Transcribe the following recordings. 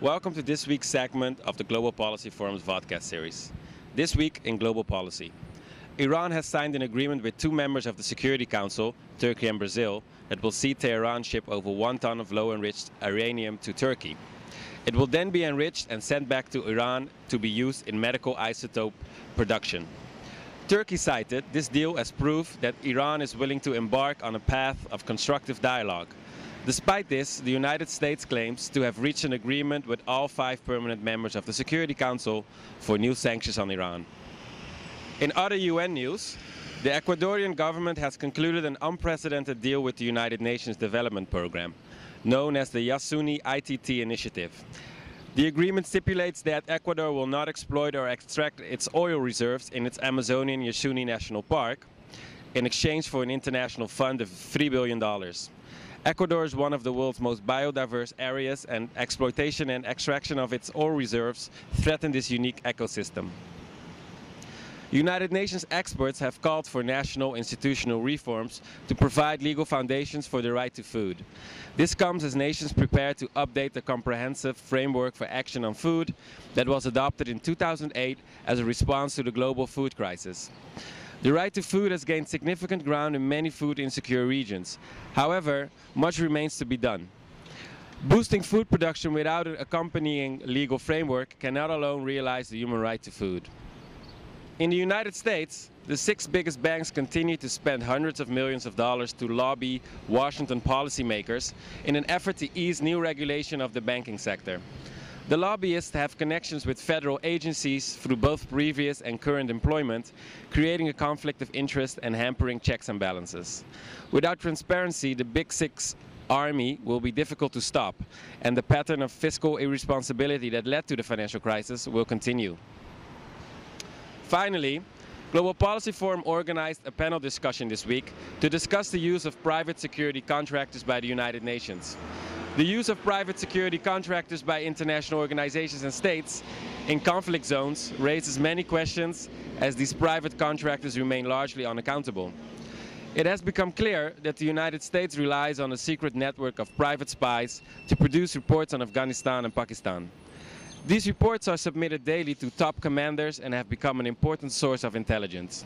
Welcome to this week's segment of the Global Policy Forum's vodcast series. This week in Global Policy. Iran has signed an agreement with two members of the Security Council, Turkey and Brazil, that will see Tehran ship over 1 ton of low-enriched uranium to Turkey. It will then be enriched and sent back to Iran to be used in medical isotope production. Turkey cited this deal as proof that Iran is willing to embark on a path of constructive dialogue. Despite this, the United States claims to have reached an agreement with all 5 permanent members of the Security Council for new sanctions on Iran. In other UN news, the Ecuadorian government has concluded an unprecedented deal with the United Nations Development Programme, known as the Yasuni ITT Initiative. The agreement stipulates that Ecuador will not exploit or extract its oil reserves in its Amazonian Yasuni National Park in exchange for an international fund of $3 billion. Ecuador is one of the world's most biodiverse areas, and exploitation and extraction of its oil reserves threaten this unique ecosystem. United Nations experts have called for national institutional reforms to provide legal foundations for the right to food. This comes as nations prepare to update the comprehensive framework for action on food that was adopted in 2008 as a response to the global food crisis. The right to food has gained significant ground in many food-insecure regions. However, much remains to be done. Boosting food production without an accompanying legal framework cannot alone realize the human right to food. In the United States, the 6 biggest banks continue to spend hundreds of millions of dollars to lobby Washington policymakers in an effort to ease new regulation of the banking sector. The lobbyists have connections with federal agencies through both previous and current employment, creating a conflict of interest and hampering checks and balances. Without transparency, the Big Six army will be difficult to stop, and the pattern of fiscal irresponsibility that led to the financial crisis will continue. Finally, Global Policy Forum organized a panel discussion this week to discuss the use of private security contractors by the United Nations. The use of private security contractors by international organizations and states in conflict zones raises many questions, as these private contractors remain largely unaccountable. It has become clear that the United States relies on a secret network of private spies to produce reports on Afghanistan and Pakistan. These reports are submitted daily to top commanders and have become an important source of intelligence.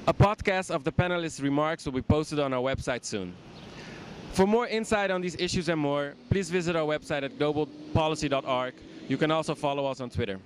A podcast of the panelists' remarks will be posted on our website soon. For more insight on these issues and more, please visit our website at globalpolicy.org. You can also follow us on Twitter.